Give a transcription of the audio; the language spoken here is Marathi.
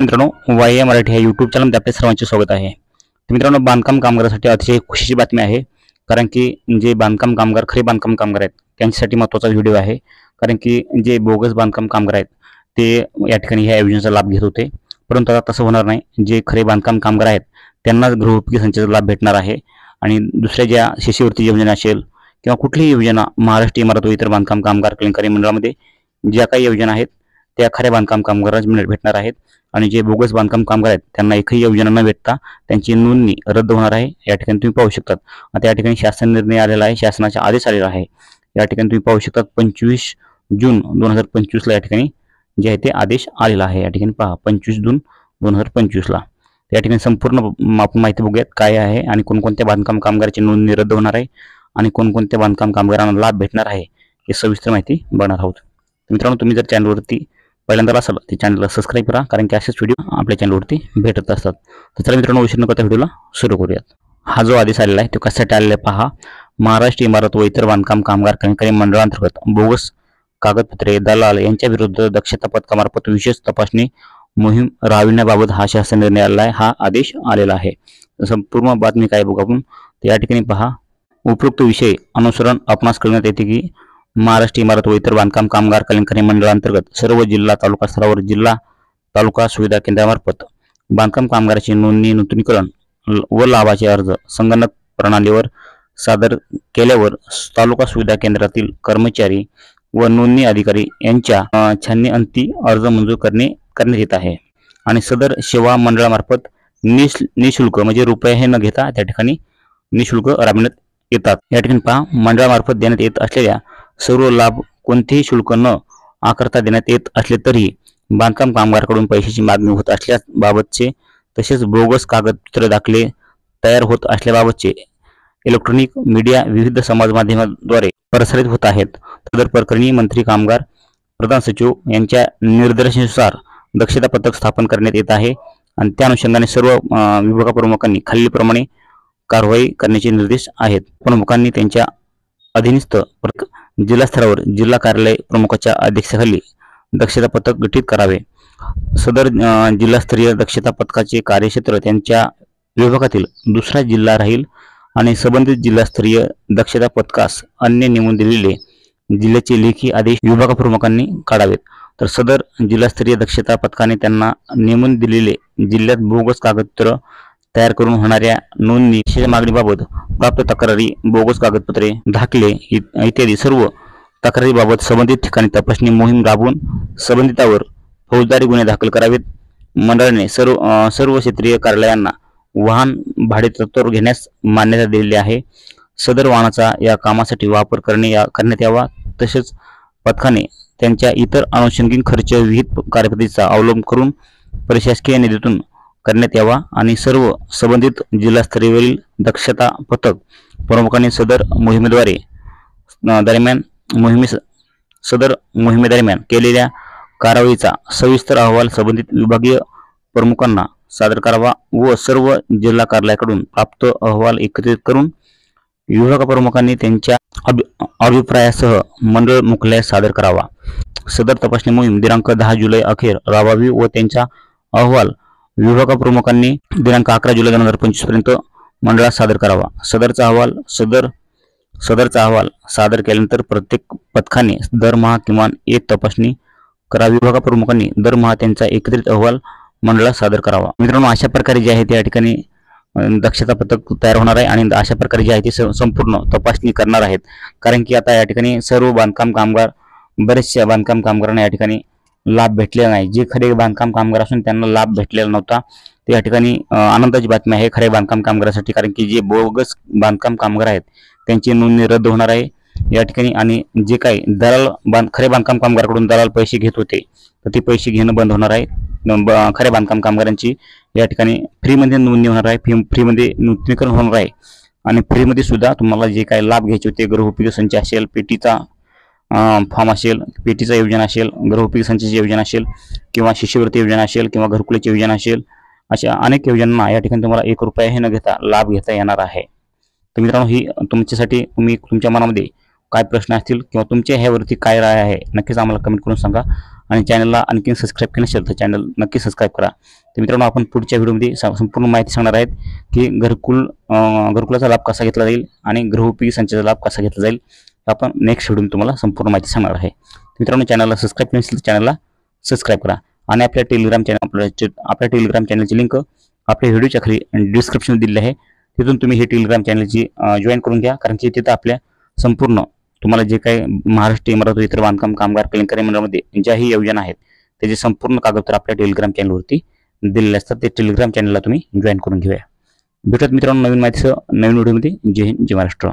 मित्रांनो, वाय मराठी ह्या यूट्यूब चॅनलमध्ये आपल्या सर्वांचे स्वागत आहे. तर मित्रांनो, बांधकाम कामगारासाठी अतिशय खुशीची बातमी आहे. कारण की जे बांधकाम कामगार खरे बांधकाम कामगार आहेत त्यांच्यासाठी महत्त्वाचा व्हिडिओ आहे. कारण की जे बोगस बांधकाम कामगार आहेत ते या ठिकाणी ह्या योजनेचा लाभ घेत होते, परंतु आता तसं होणार नाही. जे खरे बांधकाम कामगार आहेत त्यांनाच गृहोपयोगी संचाचा लाभ भेटणार आहे. आणि दुसऱ्या ज्या शिष्यवृत्ती योजना असेल किंवा कुठलीही योजना, महाराष्ट्र इमारत व इतर बांधकाम कामगार कल्याणकारी मंडळामध्ये ज्या काही योजना आहेत त्या खऱ्या बांधकाम कामगारांना भेटणार आहेत. आणि जे बोगस बांधकाम कामगार आहेत त्यांना एकही योजना न भेटता त्यांची नोंदणी रद्द होणार आहे. या ठिकाणी तुम्ही पाहू शकतात. आता या ठिकाणी शासन निर्णय आलेला आहे, शासनाचा आदेश आलेला आहे. या ठिकाणी तुम्ही पाहू शकतात 25 जून 2025 ला या ठिकाणी जे आहे ते आदेश आलेला आहे. या ठिकाणी पहा 25 जून 2025 ला. या ठिकाणी संपूर्ण आपण माहिती बघूयात काय आहे आणि कोणकोणत्या बांधकाम कामगाराची नोंदणी रद्द होणार आहे आणि कोणकोणत्या बांधकाम कामगारांना लाभ भेटणार आहे हे सविस्तर माहिती बघणार आहोत. मित्रांनो, तुम्ही जर चॅनलवरती पहिल्यांदा असाल तर चॅनलला सबस्क्राईब करा, कारण की असेच व्हिडिओ आपल्या चॅनलवरती भेटत असतात. तर चला मित्रांनो, उशीर न करता व्हिडिओला सुरू करूयात. हा जो आदेश आलेला आहे तो कशासाठी आलेला आहे पहा. महाराष्ट्र इमारत व इतर बांधकाम कामगार कल्याणकारी मंडळांतर्गत बोगस कागदपत्रे, दलाल यांच्या विरुद्ध दक्षता पथकामार्फत विशेष तपासणी मोहीम राबविण्याबाबत हा शासन निर्णय आलेला आहे. हा आदेश आलेला आहे. संपूर्ण बातमी काय बघू आपण. या ठिकाणी पहा, उपरोक्त विषय अनुसरण आपणास कळविण्यात येते की महाराष्ट्र इमारत व इतर बांधकाम कामगार कल्याणकारी मंडळांतर्गत सर्व जिल्हा तालुका स्तरावर जिल्हा तालुका सुविधा केंद्रामार्फत बांधकाम कामगाराची नोंदणी, नूतनीकरण व लाभाचे अर्ज संगणक प्रणालीवर सादर केल्यावर तालुका सुविधा केंद्रातील कर्मचारी व नोंदणी अधिकारी यांच्या छाननीअंती अर्ज मंजूर करण्यात येत आहे. आणि सदर सेवा मंडळामार्फत निशुल्क म्हणजे रुपये हे न घेता त्या ठिकाणी निशुल्क राबविण्यात येतात. या ठिकाणी पहा, मंडळामार्फत देण्यात येत असलेल्या सर्व लाभ कोणतेही शुल्क न आकारता देण्यात येत असले तरी बांधकाम कामगाराकडून पैशाची मागणी होत असल्याबाबतचे तसेच बोगस कागदपत्र दाखले तयार होत असल्याबाबतचे इलेक्ट्रॉनिक मीडिया विविध समाज माध्यमांद्वारे प्रसारित होत आहेत. सदर प्रकरणी मंत्री, कामगार, प्रधान सचिव यांच्या निर्देशानुसार दक्षता पथक स्थापन करण्यात येत आहे. आणि त्या अनुषंगाने सर्व विभागप्रमुखांनी खालीलप्रमाणे कारवाई करण्याचे निर्देश आहेत. प्रमुखांनी त्यांच्या अधीनस्थ जिल्हा स्तरावर जिल्हा कार्यालय प्रमुखाच्या अध्यक्षतेखाली दक्षता पथक गठीत करावे. सदर जिल्हास्तरीय दक्षता पथकाचे कार्यक्षेत्र त्यांच्या विभागातील दुसरा जिल्हा राहील आणि संबंधित जिल्हास्तरीय दक्षता पथकास अन्य नेमून दिलेले जिल्ह्याचे लेखी आदेश विभागप्रमुखांनी काढावेत. तर सदर जिल्हास्तरीय दक्षता पथकाने त्यांना नेमून दिलेले जिल्ह्यात बोगस कागदपत्र तयार करून होणाऱ्या नोंदणी मागणीबाबत प्राप्त तक्रारी, बोगस कागदपत्रे, दाखले इत्यादी सर्व तक्रारीबाबत संबंधित ठिकाणी तपासणी मोहीम राबवून संबंधितावर फौजदारी गुन्हे दाखल करावेत. मंडळाने सर्व क्षेत्रीय कार्यालयांना वाहन भाडेतत्त्वावर घेण्यास मान्यता दिलेली आहे. सदर वाहनाचा या कामासाठी वापर करण्यात यावा. तसेच पथकाने त्यांच्या इतर अनुषंगिक खर्च विहित कार्यपद्धतीचा अवलंब करून प्रशासकीय निधीतून करण्यात यावा. आणि सर्व संबंधित जिल्हास्तरीयवरील दक्षता पथक प्रमुखांनी सदर मोहिमेदरम्यान केलेल्या कारवाईचा सविस्तर अहवाल संबंधित विभागीय प्रमुखांना सादर करावा व सर्व जिल्हा कार्यालयाकडून प्राप्त अहवाल एकत्रित करून विभाग प्रमुखांनी त्यांच्या अभिप्रायासह मंडळ मुख्यालयास सादर करावा. सदर तपासणी मोहीम दिनांक 10 जुलै अखेर राबवावी व त्यांचा अहवाल विभाग प्रमुखांनी दिनांक 11 जुलै 2025 पर्यंत मंडळास सादर करावा. सदरचा अहवाल सादर केल्यानंतर प्रत्येक पथकाने दरमहा किमान एक तपासणी करावी. विभाग प्रमुखांनी दरमहा त्यांचा एकत्रित अहवाल मंडळास सादर करावा. मित्रांनो, अशा प्रकारे जे आहे त्या ठिकाणी दक्षता पथक तयार होणार आहे आणि अशा प्रकारे जे आहे ते संपूर्ण तपासणी करणार आहेत. कारण की आता या ठिकाणी सर्व बांधकाम कामगार, बरेचशा बांधकाम कामगारांना या ठिकाणी लाभ भेटलेला नाही. जे खरे बांधकाम कामगार असून त्यांना लाभ भेटलेला नव्हता, ते या ठिकाणी आनंदाची बातमी आहे खरे बांधकाम कामगारासाठी. कारण की जे बोगस बांधकाम कामगार आहेत त्यांची नोंदणी रद्द होणार आहे या ठिकाणी. आणि जे काही दलाल खरे बांधकाम कामगाराकडून दलाल पैसे घेत होते तर ते पैसे घेणं बंद होणार आहे. खऱ्या बांधकाम कामगारांची या ठिकाणी फ्रीमध्ये नोंदणी होणार आहे, फ्रीमध्ये नूतनीकरण होणार आहे. आणि फ्रीमध्ये सुद्धा तुम्हाला जे काही लाभ घ्यायचे होते, गृहोपयोगी संच असेल, पेटीचा फॉर्म असेल, पेटीचा योजना असेल, गृहोपयोगी संचाची योजना असेल किंवा शिष्यवृत्ती योजना असेल किंवा घरकुलाची योजना असेल, अशा अनेक योजनांना या ठिकाणी तुम्हाला 1 रुपया हे न घेता लाभ घेता येणार आहे. तर मित्रांनो, ही तुमच्यासाठी तुमच्या मनामध्ये काय प्रश्न असतील किंवा तुमच्या ह्यावरती काय राय आहे नक्कीच आम्हाला कमेंट करून सांगा. आणि चॅनलला आणखी सबस्क्राईब केलं नसेल तर चॅनल नक्की सबस्क्राईब करा. तर मित्रांनो, आपण पुढच्या व्हिडिओमध्ये संपूर्ण माहिती सांगणार आहेत की घरकुलाचा लाभ कसा घेतला जाईल आणि गृहोपयोगी संचाचा लाभ कसा घेतला जाईल. आपण नेक्स्ट व्हिडिओ तुम्हाला संपूर्ण माहिती सांगणार आहे. मित्रांनो, चॅनलला सबस्क्राईब केलं नसेल तर चॅनलला सबस्क्राईब करा आणि आपल्या टेलिग्राम चॅनलची लिंक आपल्या व्हिडिओच्या खाली डिस्क्रिप्शन दिलेली आहे. तिथून तुम्ही हे टेलिग्राम चॅनलची जॉईन करून घ्या, कारण की तिथं आपल्या संपूर्ण तुम्हाला जे काही महाराष्ट्र इमारत व इतर बांधकाम कामगार कल्याणकारी मंडळामध्ये ज्याही योजना आहेत त्याचे संपूर्ण कागदपत्र आपल्या टेलिग्राम चॅनलवरती दिलेले असतात. ते टेलिग्राम चॅनलला तुम्ही जॉईन करून घेऊया. भेटत मित्रांनो नवीन माहितीसह नवीन व्हिडिओमध्ये. जय हिंद, जय महाराष्ट्र.